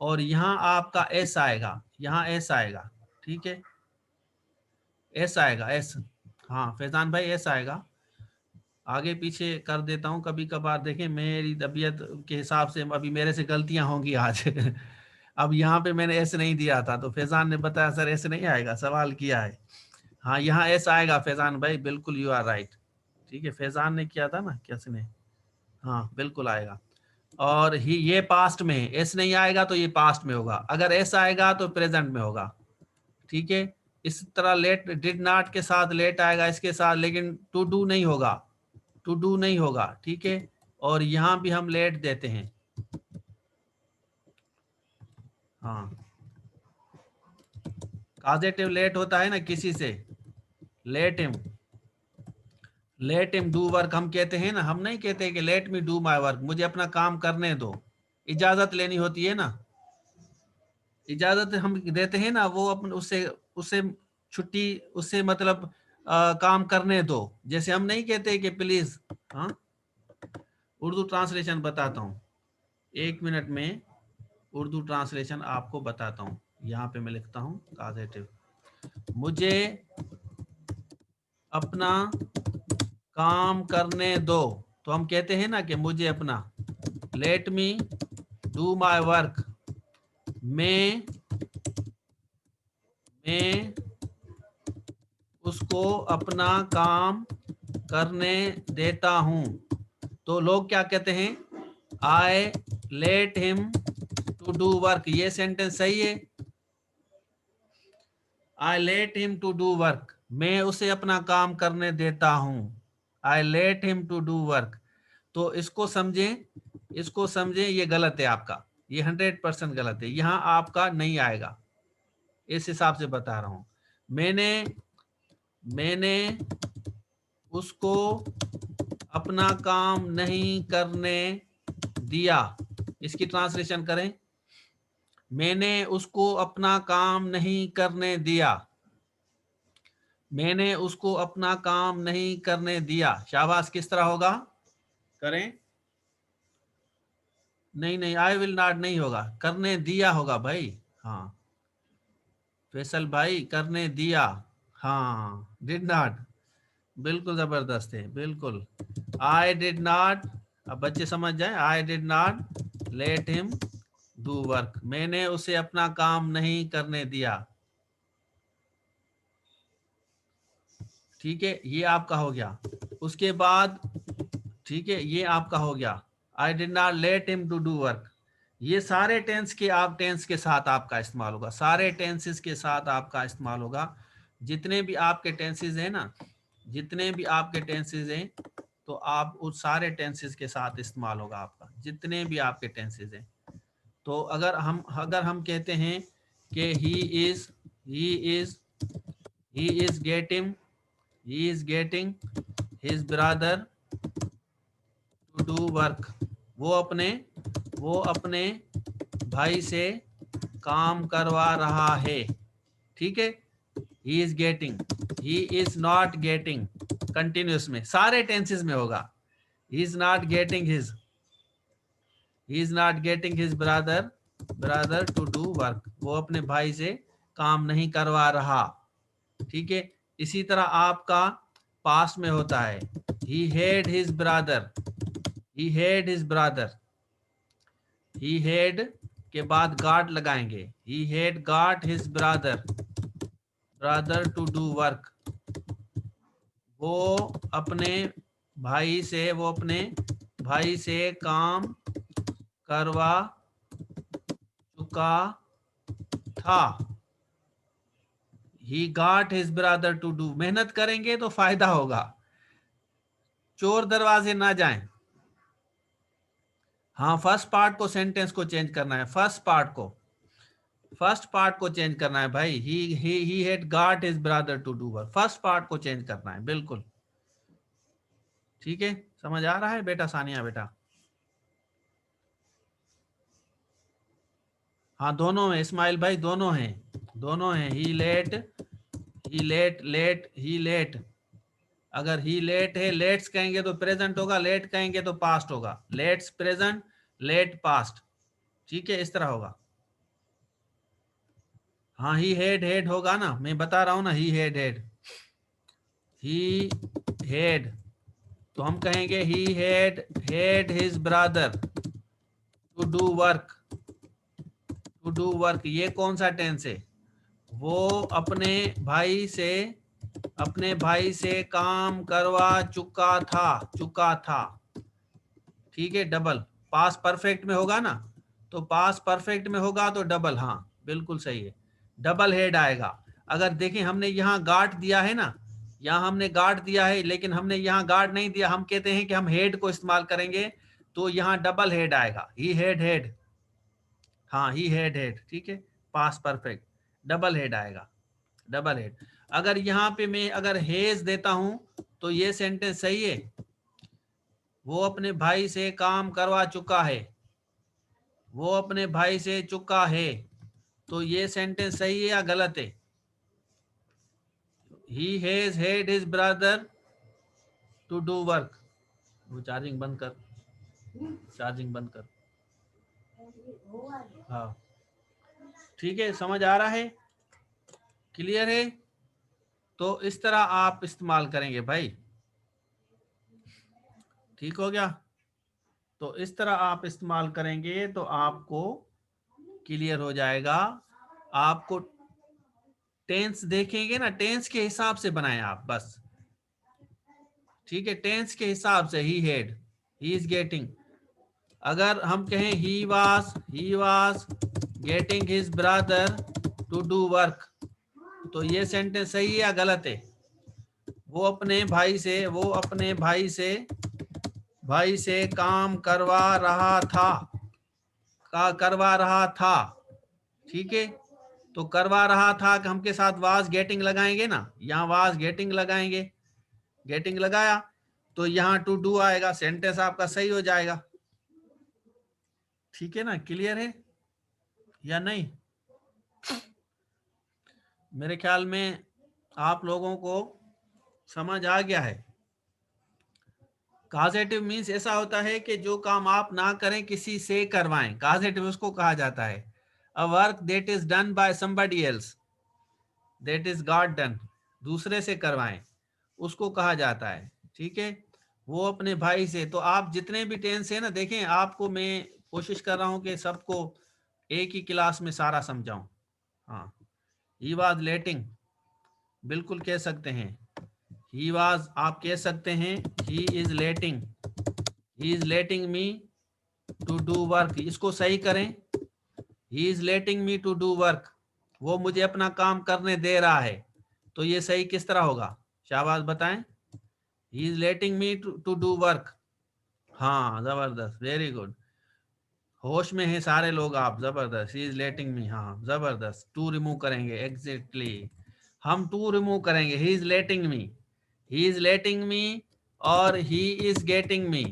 और यहाँ आपका एस आएगा, यहाँ एस आएगा, ठीक है, एस आएगा, एस, हाँ फैजान भाई एस आएगा। आगे पीछे कर देता हूँ कभी कभार, देखें मेरी तबीयत के हिसाब से अभी मेरे से गलतियां होंगी आज अब यहाँ पे मैंने एस नहीं दिया था तो फैजान ने बताया सर एस नहीं आएगा, सवाल किया है। हाँ यहाँ एस आएगा फैजान भाई, बिल्कुल यू आर राइट, ठीक है, फैजान ने किया था ना, कैसे ने, हाँ बिल्कुल आएगा। और ही, ये पास्ट में है, एस नहीं आएगा तो ये पास्ट में होगा, अगर एस आएगा तो प्रेजेंट में होगा, ठीक है। इस तरह लेट, डिड नॉट के साथ लेट आएगा इसके साथ, लेकिन टू डू नहीं होगा, टू डू नहीं होगा, ठीक है। और यहाँ भी हम लेट देते हैं, हाँ, पॉजिटिव लेट होता है ना किसी से, let him, let him do work हम कहते हैं ना, हम नहीं कहते कि let me do my work, मुझे अपना काम करने दो, इजाजत लेनी होती है ना, इजाजत हम देते हैं ना, वो अपन उससे उससे छुट्टी, उससे मतलब काम करने दो, जैसे हम नहीं कहते कि प्लीज, हाँ, उर्दू ट्रांसलेशन बताता हूँ, एक मिनट में उर्दू ट्रांसलेशन आपको बताता हूँ। यहाँ पे मैं लिखता हूँ पॉजिटिव, मुझे अपना काम करने दो, तो हम कहते हैं ना कि मुझे अपना, let me do my work, मैं उसको अपना काम करने देता हूं। तो लोग क्या कहते हैं, I let him to do work, ये सेंटेंस सही है, I let him to do work, मैं उसे अपना काम करने देता हूं, I let him to do work. तो इसको समझें, इसको समझें, ये गलत है आपका, ये 100% गलत है, यहां आपका नहीं आएगा, इस हिसाब से बता रहा हूं। मैंने उसको अपना काम नहीं करने दिया, इसकी ट्रांसलेशन करें, मैंने उसको अपना काम नहीं करने दिया, मैंने उसको अपना काम नहीं करने दिया। शाबाश, किस तरह होगा, करें, नहीं नहीं, आई विल नॉट नहीं होगा, करने दिया होगा भाई। हाँ फैसल भाई, करने दिया। हाँ डिड नॉट, बिल्कुल जबरदस्त है, बिल्कुल। आई डिड नॉट, अब बच्चे समझ जाए, आई did not let him do work, मैंने उसे अपना काम नहीं करने दिया। ठीक है, ये आपका हो गया। उसके बाद ठीक है, ये आपका हो गया, I did not let him to do work. ये सारे टेंस के आप टेंस के साथ आपका इस्तेमाल होगा, सारे टेंसेस के साथ आपका इस्तेमाल होगा। जितने भी आपके टेंसेस हैं ना, जितने भी आपके टेंसेस हैं, तो आप उस सारे टेंसेस के साथ इस्तेमाल होगा आपका, जितने भी आपके टेंसेस हैं। तो अगर हम कहते हैं कि he is he is getting he is getting his brother to do work, वो अपने भाई से काम करवा रहा है। ठीक है, he is getting, he is not getting, continuous में सारे टेंसेस में होगा। He is not getting his, he is not getting his brother to do work, वो अपने भाई से काम नहीं करवा रहा। ठीक है, इसी तरह आपका पास्ट में होता है, he had his brother, he had his brother, he had के बाद गॉट लगाएंगे, he had got his brother to do work, वो अपने भाई से काम करवा चुका था। He got his brother to do, मेहनत करेंगे तो फायदा होगा, चोर दरवाजे ना जाएं। हाँ फर्स्ट पार्ट को, सेंटेंस को चेंज करना है, फर्स्ट पार्ट को चेंज करना है भाई। He had got his brother to do work, first part को चेंज करना है, बिल्कुल। ठीक है, समझ आ रहा है बेटा सानिया बेटा? हाँ दोनों हैं इस्माइल भाई, दोनों हैं। ही लेट, अगर ही लेट है, लेट्स कहेंगे तो प्रेजेंट होगा, लेट कहेंगे तो पास्ट होगा, लेट्स प्रेजेंट, लेट पास्ट। ठीक है, इस तरह होगा। हाँ ही हेड होगा ना, मैं बता रहा हूं ना, ही हेड, तो हम कहेंगे he had his brother to do work, ये कौन सा टेंस है? वो अपने भाई से काम करवा चुका था। ठीक है, डबल, पास परफेक्ट में होगा ना, तो पास परफेक्ट में होगा तो डबल, हाँ बिल्कुल सही है, डबल हेड आएगा। अगर देखें हमने यहाँ गार्ड दिया है ना, यहाँ हमने गार्ड दिया है, लेकिन हमने यहाँ गार्ड नहीं दिया, हम कहते हैं कि हम हेड को इस्तेमाल करेंगे, तो यहाँ डबल हेड आएगा, ही हेड। हाँ ही हेड, ठीक है, पास परफेक्ट, डबल हेड आएगा, डबल हेड। अगर यहाँ पे मैं अगर हेज देता हूं तो ये सेंटेंस सही है, वो अपने भाई से काम करवा चुका है, वो अपने भाई से चुका है, तो ये सेंटेंस सही है या गलत है? He has had his brother to do work. वो चार्जिंग बंद कर, चार्जिंग बंद कर। हाँ ठीक है, समझ आ रहा है, क्लियर है? तो इस तरह आप इस्तेमाल करेंगे भाई, ठीक हो गया? तो इस तरह आप इस्तेमाल करेंगे तो आपको क्लियर हो जाएगा। आपको टेंस देखेंगे ना, टेंस के हिसाब से बनाएं आप बस। ठीक है, टेंस के हिसाब से, ही इज गेटिंग, अगर हम कहें he was getting his brother to do work, तो ये सेंटेंस सही है या गलत है? वो अपने भाई से काम करवा रहा था। ठीक है, तो करवा रहा था कि हम के साथ वाज गेटिंग लगाएंगे ना, यहाँ वाज गेटिंग लगाएंगे, गेटिंग लगाया तो यहाँ टू डू आएगा, सेंटेंस आपका सही हो जाएगा। ठीक है ना, क्लियर है या नहीं? मेरे ख्याल में आप लोगों को समझ आ गया है। काजेटिव मीन्स ऐसा होता है कि जो काम आप ना करें किसी से करवाएं, काजेटिव उसको कहा जाता है। A work that is done by somebody else, that is got done, दूसरे से करवाएं, उसको कहा जाता है। ठीक है, वो अपने भाई से। तो आप जितने भी टेंस है ना, देखें आपको मैं कोशिश कर रहा हूं कि सबको एक ही क्लास में सारा समझाऊं। हाँ, ही वाज लेटिंग, बिल्कुल कह सकते हैं। ही वाज, आप कह सकते हैं he is letting, he is letting me to do work, इसको सही करें। He is letting me to do work, वो मुझे अपना काम करने दे रहा है। तो ये सही किस तरह होगा, शाबाश बताएं। He is letting me to do work. हाँ जबरदस्त, वेरी गुड, होश में हैं सारे लोग आप, जबरदस्त। ही इज लेटिंग मी, हाँ जबरदस्त। टू रिमूव करेंगे, एग्जैक्टली हम टू रिमूव करेंगे। He is letting me, he is letting me, और he is getting me,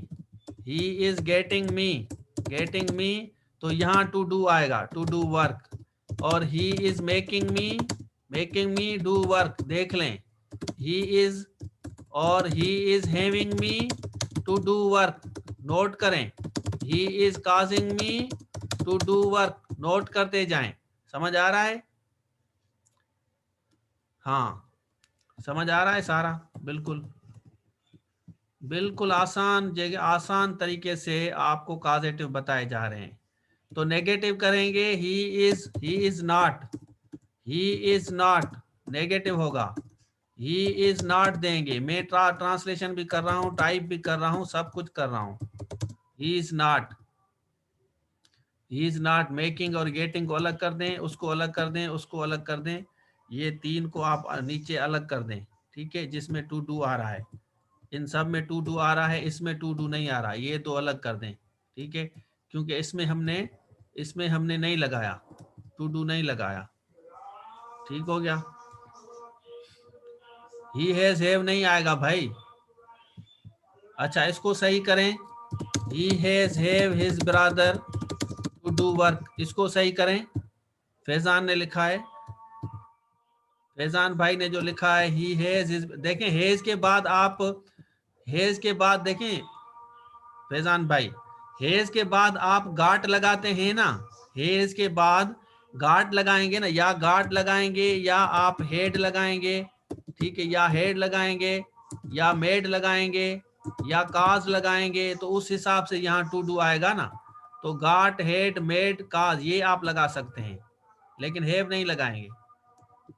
he is getting me, getting me, तो यहाँ टू डू आएगा, टू डू वर्क। और he is making me do work, देख लें। He is, और he is having me to do work, note करें। He is causing me to do work, note करते जाएं। समझ आ रहा है? हाँ, समझ आ रहा है सारा, बिल्कुल बिल्कुल आसान जगह, आसान तरीके से आपको कॉजेटिव बताए जा रहे हैं। तो नेगेटिव करेंगे, he is not, he is not, negative होगा। ही इज नॉट देंगे, मैं ट्रांसलेशन भी कर रहा हूँ, टाइप भी कर रहा हूँ, सब कुछ कर रहा हूँ। ही is not, he is not, making और गेटिंग को अलग कर दें, उसको अलग कर दें, उसको अलग कर दें, ये तीन को आप नीचे अलग कर दें। ठीक है, जिसमें टू डू आ रहा है, इन सब में टू डू आ रहा है, इसमें टू डू नहीं आ रहा, ये तो अलग कर दें। ठीक है, क्योंकि इसमें हमने नहीं लगाया, टू डू नहीं लगाया। ठीक हो गया। ही हैज हैव नहीं आएगा भाई। अच्छा, इसको सही करें। He has have his brother to do work, इसको सही करें। फैजान ने लिखा है, फैजान भाई ने जो लिखा है, ही हैज हिज, देखें हैज के बाद आप, हैज के बाद देखें फैजान भाई, हेज के बाद आप गाट लगाते हैं ना, हेज के बाद गाट लगाएंगे ना, या गाट लगाएंगे या आप हेड लगाएंगे। ठीक है, या हेड लगाएंगे या मेड लगाएंगे या काज लगाएंगे, तो उस हिसाब से यहाँ टू डू आएगा ना। तो गाट, हेड, मेड, काज ये आप लगा सकते हैं, लेकिन हैव नहीं लगाएंगे।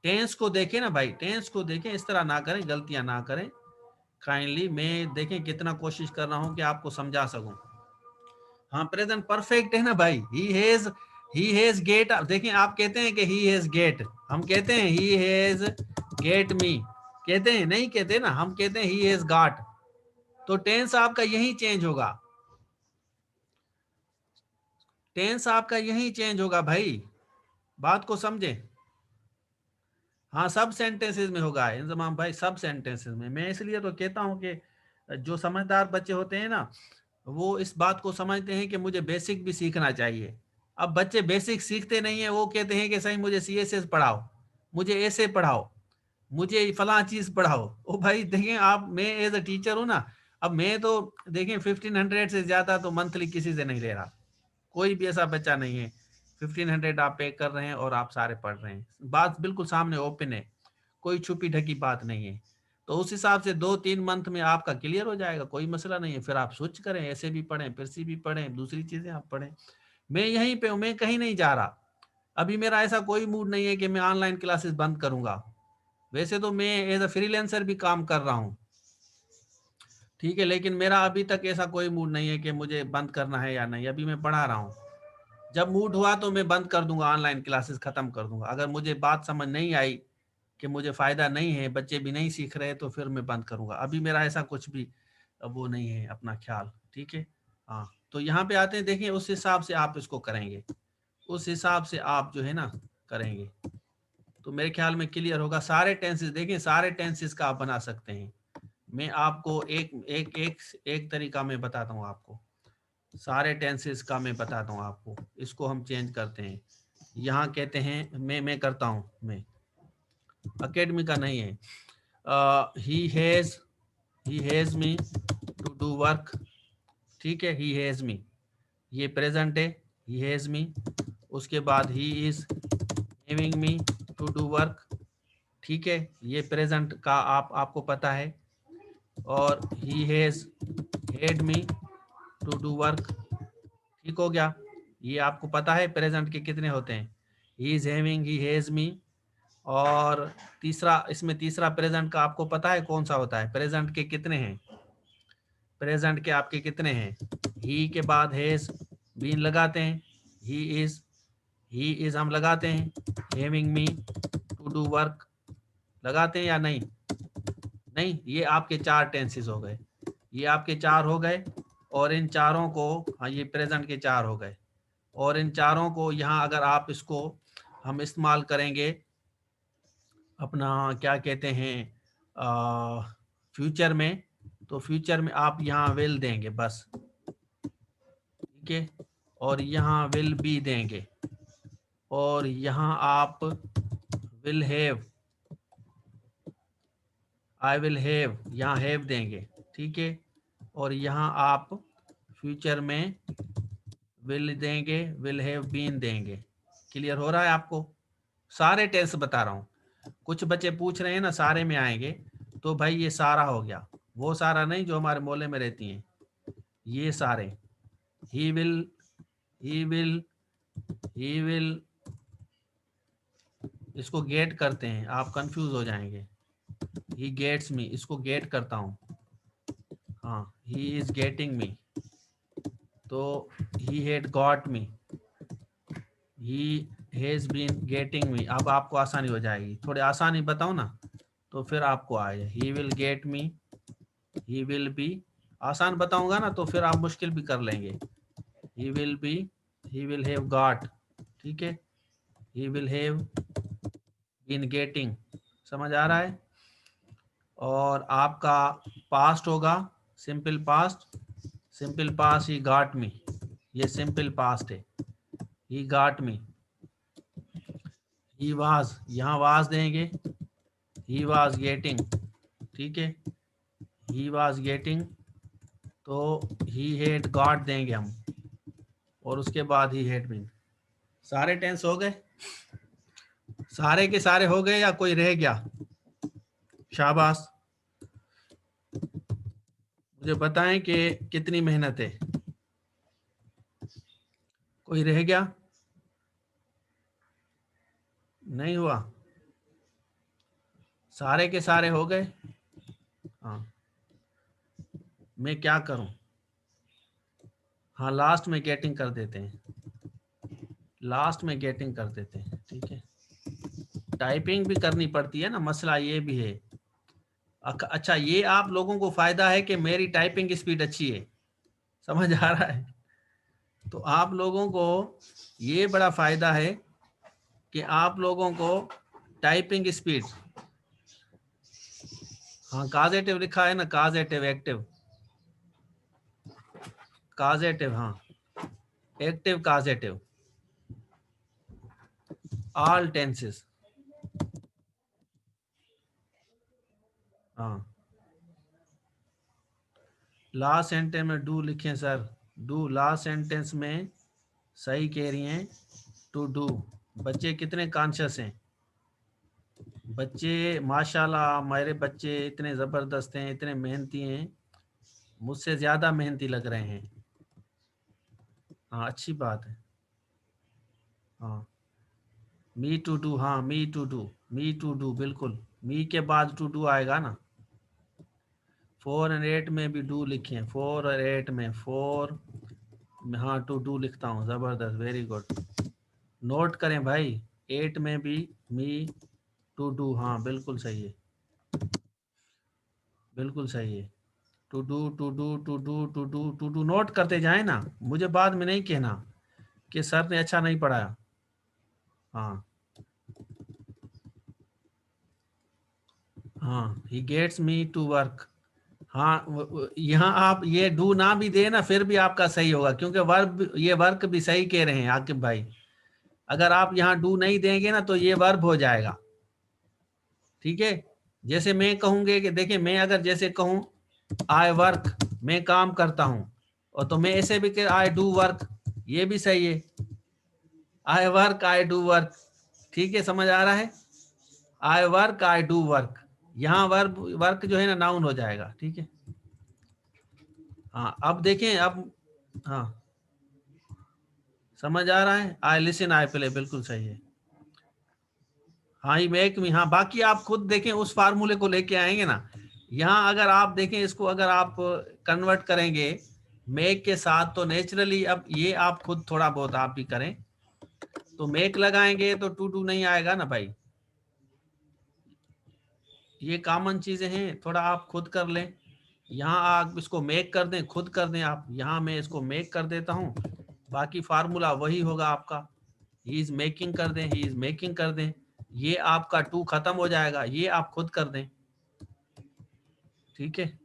टेंस को देखें ना भाई, टेंस को देखें, इस तरह ना करें, गलतियां ना करें काइंडली। मैं देखें कितना कोशिश कर रहा हूं कि आपको समझा सकूं। हाँ, प्रेजेंट परफेक्ट है ना भाई। ही हैज गेट, देखें आप कहते हैं कि ही हैज गेट, हम कहते हैं ही हैज गेट मी, कहते हैं नहीं कहते ना, हम कहते हैं ही हैज गॉट। तो टेंस आपका यही चेंज होगा, टेंस आपका यही चेंज होगा भाई, बात को समझे। हाँ, सब सेंटेंसेस में होगा इंजमाम भाई, सब सेंटेंसेस में। मैं इसलिए तो कहता हूँ कि जो समझदार बच्चे होते हैं ना, वो इस बात को समझते हैं कि मुझे बेसिक भी सीखना चाहिए। अब बच्चे बेसिक सीखते नहीं है, वो कहते हैं कि सही मुझे CSS पढ़ाओ, मुझे ऐसे पढ़ाओ, मुझे फला चीज पढ़ाओ। ओ भाई देखें आप, मैं एज अ टीचर हूँ ना, अब मैं तो देखें 1500 से ज्यादा तो मंथली किसी से नहीं ले रहा, कोई भी ऐसा बच्चा नहीं है। 1500 आप पे कर रहे हैं और आप सारे पढ़ रहे हैं, बात बिल्कुल सामने ओपन है, कोई छुपी ढकी बात नहीं है। तो उस हिसाब से 2-3 मंथ में आपका क्लियर हो जाएगा, कोई मसला नहीं है। फिर आप स्विच करें, ऐसे भी पढ़ें, फिर सी भी पढ़ें, दूसरी चीजें आप पढ़ें। मैं यहीं पे हूँ, मैं कहीं नहीं जा रहा। अभी मेरा ऐसा कोई मूड नहीं है कि मैं ऑनलाइन क्लासेस बंद करूंगा। वैसे तो मैं एज अ फ्रीलांसर भी काम कर रहा हूँ, ठीक है, लेकिन मेरा अभी तक ऐसा कोई मूड नहीं है कि मुझे बंद करना है या नहीं। अभी मैं पढ़ा रहा हूँ, जब मूड हुआ तो मैं बंद कर दूंगा, ऑनलाइन क्लासेस खत्म कर दूंगा। अगर मुझे बात समझ नहीं आई कि मुझे फायदा नहीं है, बच्चे भी नहीं सीख रहे, तो फिर मैं बंद करूंगा। अभी मेरा ऐसा कुछ भी वो नहीं है, अपना ख्याल। ठीक है, हाँ। तो यहाँ पे आते हैं, देखिए उस हिसाब से आप इसको करेंगे, उस हिसाब से आप जो है ना करेंगे, तो मेरे ख्याल में क्लियर होगा। सारे टेंसेस देखिए, सारे टेंसेस का आप बना सकते हैं। मैं आपको एक एक एक एक तरीका मैं बताता हूँ आपको, सारे टेंसेस का मैं बताता हूँ आपको। इसको हम चेंज करते हैं, यहाँ कहते हैं, मैं करता हूँ, मैं अकेडमी का नहीं है। He has me to do work, ठीक है, ही हैज मी, ये प्रेजेंट है, ही हैज मी। उसके बाद he is having me to do work, ठीक है, ये प्रेजेंट का आपको पता है। और he has had me to do work, ठीक हो गया, ये आपको पता है प्रेजेंट के कितने होते हैं, he is having, he has me. और तीसरा, इसमें तीसरा प्रेजेंट का आपको पता है कौन सा होता है, प्रेजेंट के कितने हैं, प्रेजेंट के आपके कितने हैं, ही के बाद हैज बीन लगाते हैं, ही इज हम लगाते हैं, having me to do work लगाते हैं या नहीं, नहीं, ये आपके 4 टेंसेस हो गए, ये आपके 4 हो गए। और इन चारों को, हाँ ये प्रेजेंट के 4 हो गए, और इन चारों को यहाँ अगर आप इसको हम इस्तेमाल करेंगे अपना क्या कहते हैं फ्यूचर में, तो फ्यूचर में आप यहाँ विल देंगे बस, ठीक है, और यहाँ विल बी देंगे, और यहाँ आप will have, I will have, यहाँ हैव देंगे, ठीक है, और यहाँ आप फ्यूचर में विल देंगे, विल हैव बीन देंगे। क्लियर हो रहा है आपको? सारे टेंस बता रहा हूँ, कुछ बच्चे पूछ रहे हैं ना सारे में आएंगे, तो भाई ये सारा हो गया, वो सारा नहीं जो हमारे मोहल्ले में रहती हैं, ये सारे, he will, he will, he will, इसको गेट करते हैं, आप कंफ्यूज हो जाएंगे, ही गेट्स मी, इसको गेट करता हूँ, हाँ, ही इज गेटिंग मी, तो he had got me, he has been getting me. अब आपको आसानी हो जाएगी, थोड़ी आसानी बताऊँ ना तो फिर आपको आए, he will get me, he will B, आसान बताऊंगा ना तो फिर आप मुश्किल भी कर लेंगे, he will be, he will have got, ठीक है, he will have been getting, समझ आ रहा है? और आपका पास्ट होगा simple past, simple past he got me, ये सिंपल पास्ट है, he got me. He was, यहाँ वाज देंगे, ही वाज गेटिंग, ठीक है, ही वाज गेटिंग, तो ही हैड गॉट देंगे हम, और उसके बाद ही हैड बीन। सारे टेंस हो गए, सारे के सारे हो गए या कोई रह गया? शाबाश, मुझे बताएं कि कितनी मेहनत है, कोई रह गया? नहीं हुआ? सारे के सारे हो गए? हाँ, मैं क्या करूं? हाँ, लास्ट में गेटिंग कर देते हैं, लास्ट में गेटिंग कर देते हैं, ठीक है, टाइपिंग भी करनी पड़ती है ना, मसला ये भी है। अच्छा, ये आप लोगों को फायदा है कि मेरी टाइपिंग स्पीड अच्छी है, समझ आ रहा है? तो आप लोगों को ये बड़ा फायदा है कि आप लोगों को टाइपिंग स्पीड, हाँ काजेटिव लिखा है ना, काजेटिव एक्टिव, काजेटिव, हाँ एक्टिव काजेटिव, ऑल टेंसेस, हाँ लास्ट सेंटेंस में डू लिखें सर, डू लास्ट सेंटेंस में सही कह रही हैं, टू डू। बच्चे कितने कॉन्शियस हैं? बच्चे माशाल्लाह, मेरे बच्चे इतने ज़बरदस्त हैं, इतने मेहनती हैं, मुझसे ज़्यादा मेहनती लग रहे हैं। हाँ अच्छी बात है, हाँ मी टू डू, हाँ me to do, me to do, बिल्कुल मी के बाद टू डू आएगा ना। 4 और 8 में भी डू लिखे, 4 और 8 में, 4 में हाँ टू डू लिखता हूँ, ज़बरदस्त, वेरी गुड, नोट करें भाई, 8 में भी मी टू डू, हाँ बिल्कुल सही है, बिल्कुल सही है, to do to do to do to do to do, note करते जाए ना, मुझे बाद में नहीं कहना कि सर ने अच्छा नहीं पढ़ाया। हाँ हाँ, he gets me to work, हाँ यहाँ आप ये डू ना भी दे ना फिर भी आपका सही होगा, क्योंकि वर्ब, ये वर्क भी सही कह रहे हैं आकिब भाई, अगर आप यहाँ डू नहीं देंगे ना तो ये वर्ब हो जाएगा, ठीक है। जैसे मैं कहूँगे कि देखिए, मैं अगर जैसे कहूँ आई वर्क, मैं काम करता हूं, और तो मैं ऐसे भी आई डू वर्क, ये भी सही है। I work, I do work, ठीक है, समझ आ रहा है। I work, I do work, यहाँ वर्क वर्क जो है ना नाउन हो जाएगा, ठीक है। हाँ अब देखें, अब हाँ समझ आ रहा है। आई लिसन, आई प्ले, बिल्कुल सही है। हाँ ही मेक मी, हाँ बाकी आप खुद देखें, उस फार्मूले को लेके आएंगे ना। यहाँ अगर आप देखें इसको, अगर आप कन्वर्ट करेंगे मेक के साथ, तो नेचुरली अब ये आप खुद थोड़ा बहुत आप भी करें, तो मेक लगाएंगे तो टू डू नहीं आएगा ना भाई। ये कॉमन चीजें हैं, थोड़ा आप खुद कर लें। यहाँ आप इसको मेक कर दें, खुद कर दें आप। यहाँ मैं इसको मेक कर देता हूँ, बाकी फार्मूला वही होगा आपका। ही इज मेकिंग कर दें, ही इज मेकिंग कर दें, ये आपका टू खत्म हो जाएगा, ये आप खुद कर दें, ठीक है।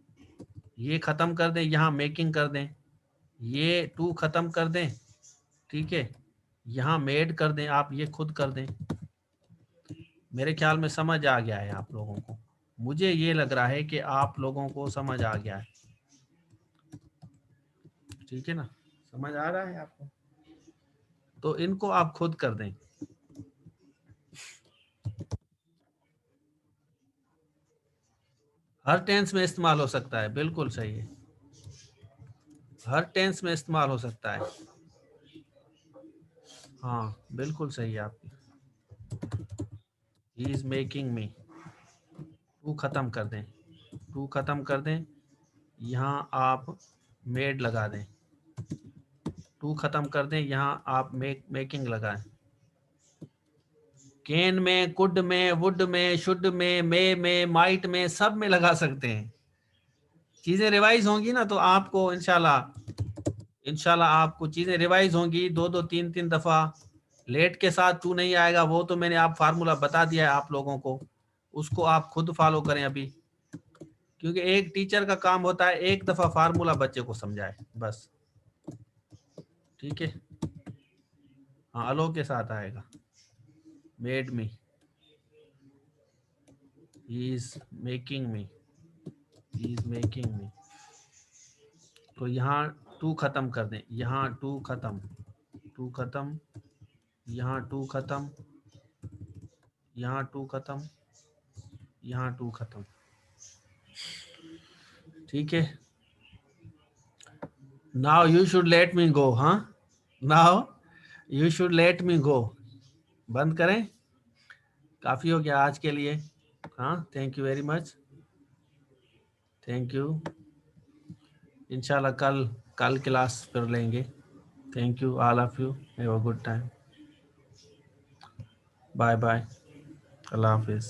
ये खत्म कर दें, यहाँ मेकिंग कर दें, ये टू खत्म कर दें, ठीक है। यहाँ मेड कर दें, आप ये खुद कर दें। मेरे ख्याल में समझ आ गया है आप लोगों को, मुझे ये लग रहा है कि आप लोगों को समझ आ गया है, ठीक है ना, समझ आ रहा है आपको। तो इनको आप खुद कर दें। हर टेंस में इस्तेमाल हो सकता है, बिल्कुल सही है, हर टेंस में इस्तेमाल हो सकता है। हाँ बिल्कुल सही है आपकी। ही इज मेकिंग मी, टू खत्म कर दें, टू खत्म कर दें, यहाँ आप मेड लगा दें, टू खत्म कर दें, यहाँ आप मेकिंग लगाएं। कैन में, कुड में, वुड में, शुड में, में, माइट में, सब में लगा सकते हैं। चीजें रिवाइज होंगी ना तो आपको इंशाल्लाह आपको चीजें रिवाइज होंगी, दो दो तीन तीन दफा। लेट के साथ टू नहीं आएगा, वो तो मैंने आप फार्मूला बता दिया है आप लोगों को, उसको आप खुद फॉलो करें अभी, क्योंकि एक टीचर का काम होता है एक दफा फार्मूला बच्चे को समझाए बस, ठीक है। हाँ अलो के साथ आएगा, made me, he is making me, he is making मी। तो यहाँ टू खत्म कर दें, यहाँ टू खत्म, टू खत्म, यहाँ टू खत्म, यहाँ टू खत्म, यहाँ टू खत्म, ठीक है। Now you should let me go, हाँ now you should let me go, बंद करें, काफ़ी हो गया आज के लिए। हाँ thank you very much, thank you. इंशाल्लाह कल क्लास कर लेंगे। Thank you all of you, have a good time, bye bye, Allah हाफिज़।